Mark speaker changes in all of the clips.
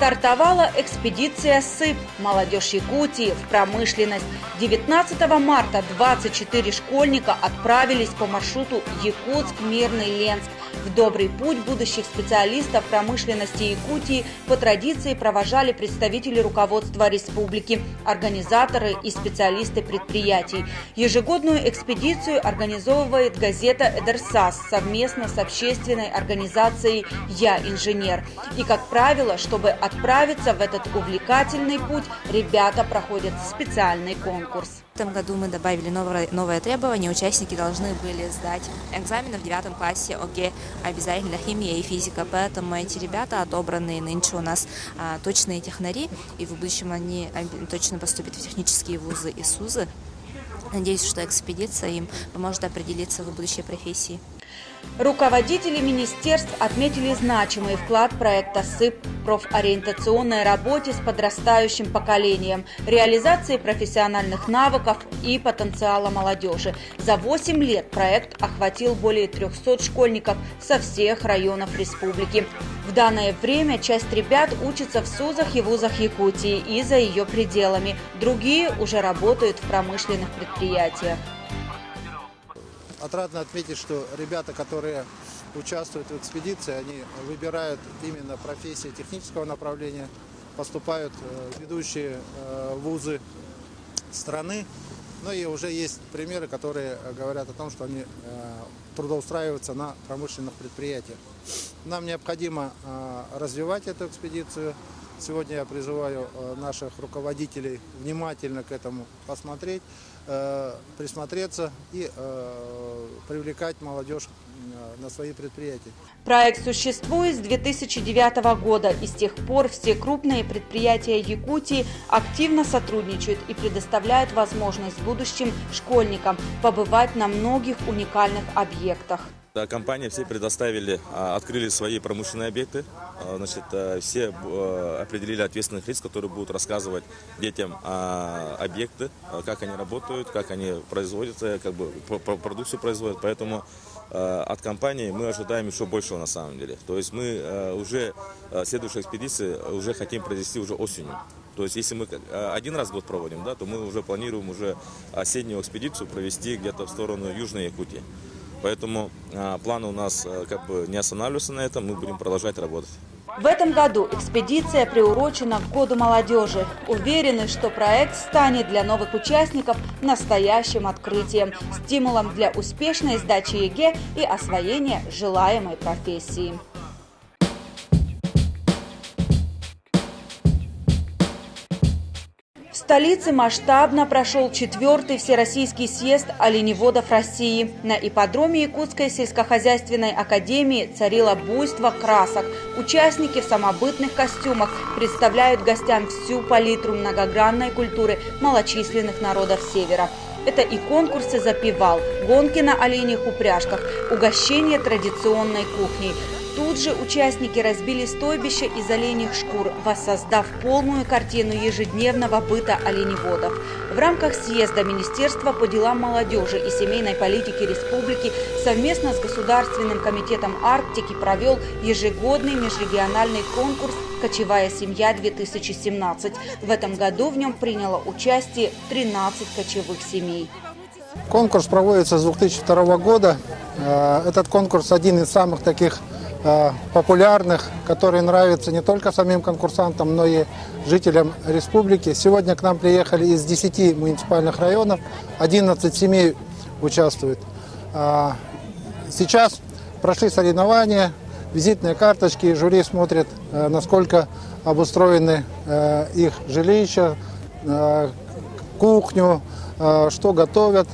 Speaker 1: Стартовала экспедиция «СЫП» «Молодежь Якутии в промышленность». 19 марта 24 школьника отправились по маршруту Якутск-Мирный-Ленск. В добрый путь будущих специалистов промышленности Якутии по традиции провожали представители руководства республики, организаторы и специалисты предприятий. Ежегодную экспедицию организовывает газета «Эдерсас» совместно с общественной организацией «Я инженер». И, как правило, чтобы отправиться в этот увлекательный путь, ребята проходят специальный конкурс.
Speaker 2: В этом году мы добавили новое требование. Участники должны были сдать экзамены в 9 классе ОГЭ, обязательно химия и физика. Поэтому эти ребята отобранные нынче у нас точные технари, и в будущем они точно поступят в технические вузы и СУЗы. Надеюсь, что экспедиция им поможет определиться в будущей профессии.
Speaker 1: Руководители министерств отметили значимый вклад проекта СЫП в профориентационной работе с подрастающим поколением, реализации профессиональных навыков и потенциала молодежи. За 8 лет проект охватил более 300 школьников со всех районов республики. В данное время часть ребят учатся в СУЗах и вузах Якутии и за ее пределами. Другие уже работают в промышленных предприятиях.
Speaker 3: Отрадно отметить, что ребята, которые участвуют в экспедиции, они выбирают именно профессии технического направления, поступают в ведущие вузы страны. Ну и уже есть примеры, которые говорят о том, что они трудоустраиваются на промышленных предприятиях. Нам необходимо развивать эту экспедицию. Сегодня я призываю наших руководителей внимательно к этому посмотреть, присмотреться и привлекать молодежь на свои предприятия.
Speaker 1: Проект существует с 2009 года, и с тех пор все крупные предприятия Якутии активно сотрудничают и предоставляют возможность будущим школьникам побывать на многих уникальных объектах.
Speaker 4: Компании все предоставили, открыли свои промышленные объекты. Значит, все определили ответственных лиц, которые будут рассказывать детям объекты, как они работают, как они производятся, как бы продукцию производят. Поэтому от компании мы ожидаем еще большего на самом деле. То есть мы уже следующую экспедицию уже хотим провести уже осенью. То есть если мы один раз в год проводим, да, то мы уже планируем уже осеннюю экспедицию провести где-то в сторону Южной Якутии. Поэтому планы у нас как бы не останавливаются на этом, мы будем продолжать работать.
Speaker 1: В этом году экспедиция приурочена к Году молодежи. Уверены, что проект станет для новых участников настоящим открытием, стимулом для успешной сдачи ЕГЭ и освоения желаемой профессии. В столице масштабно прошел 4-й Всероссийский съезд оленеводов России. На ипподроме Якутской сельскохозяйственной академии царило буйство красок. Участники в самобытных костюмах представляют гостям всю палитру многогранной культуры малочисленных народов Севера. Это и конкурсы запевал, гонки на оленьих упряжках, угощение традиционной кухней. Тут же участники разбили стойбище из оленьих шкур, воссоздав полную картину ежедневного быта оленеводов. В рамках съезда Министерства по делам молодежи и семейной политики республики совместно с Государственным комитетом Арктики провел ежегодный межрегиональный конкурс «Кочевая семья-2017». В этом году в нем приняло участие 13 кочевых семей.
Speaker 3: Конкурс проводится с 2002 года. Этот конкурс один из самых таких популярных, который нравится не только самим конкурсантам, но и жителям республики. Сегодня к нам приехали из 10 муниципальных районов, 11 семей участвуют. Сейчас прошли соревнования, визитные карточки, жюри смотрит, насколько обустроены их жилища, кухню, что готовят.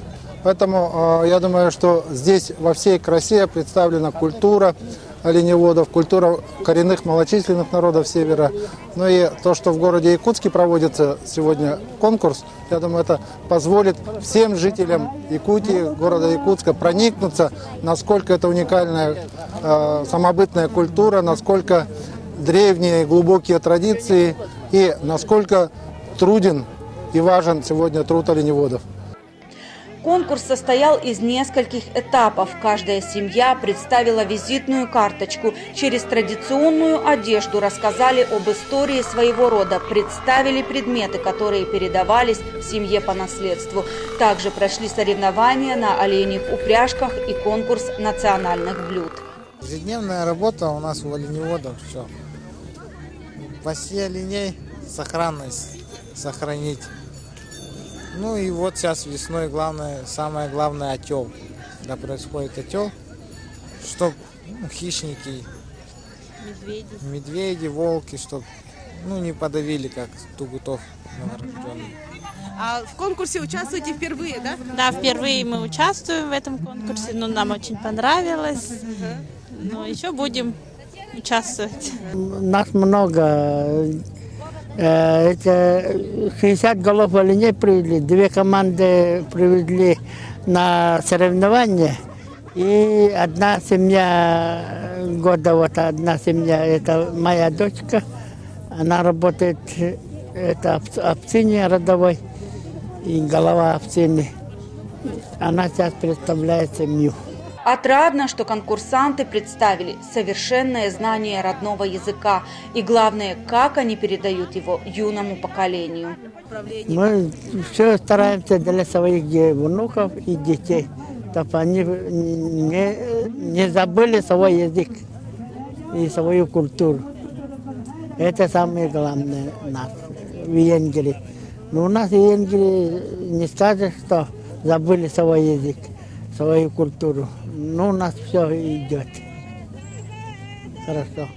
Speaker 3: Поэтому я думаю, что здесь во всей красе представлена культура оленеводов, культура коренных малочисленных народов Севера. Ну и то, что в городе Якутске проводится сегодня конкурс, я думаю, это позволит всем жителям Якутии, города Якутска проникнуться, насколько это уникальная самобытная культура, насколько древние глубокие традиции и насколько труден и важен сегодня труд оленеводов.
Speaker 1: Конкурс состоял из нескольких этапов. Каждая семья представила визитную карточку. Через традиционную одежду рассказали об истории своего рода, представили предметы, которые передавались в семье по наследству. Также прошли соревнования на оленьих упряжках и конкурс национальных блюд.
Speaker 5: Ежедневная работа у нас у оленеводов. Все. Пасти оленей, сохранность, сохранить. Ну и вот сейчас весной самое главное отел. Когда происходит отел, чтобы хищники, медведи, волки, чтобы не подавили, как тугутов новорожденных.
Speaker 6: А в конкурсе участвуете впервые, да?
Speaker 7: Да, впервые мы участвуем в этом конкурсе, но нам очень понравилось. Но еще будем участвовать.
Speaker 8: Нас много. Это 60 голов оленей привезли. 2 команды привезли на соревнования. И одна семья года, одна семья, это моя дочка. Она работает, это овцине родовой и голова овцины. Она сейчас представляет семью.
Speaker 1: Отрадно, что конкурсанты представили совершенное знание родного языка и, главное, как они передают его юному поколению.
Speaker 8: Мы все стараемся для своих внуков и детей, чтобы они не забыли свой язык и свою культуру. Это самое главное у нас в Венгрии. Но у нас в Венгрии не скажешь, что забыли свой язык, свою культуру. Но у нас все идет хорошо.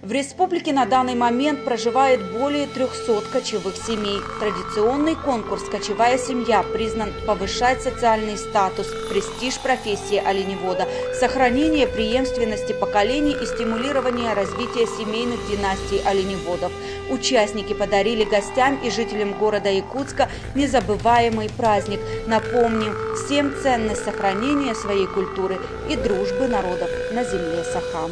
Speaker 1: В республике на данный момент проживает более 300 кочевых семей. Традиционный конкурс «Кочевая семья» признан повышать социальный статус, престиж профессии оленевода, сохранение преемственности поколений и стимулирование развития семейных династий оленеводов. Участники подарили гостям и жителям города Якутска незабываемый праздник. Напомним, всем ценность сохранения своей культуры и дружбы народов на земле Саха.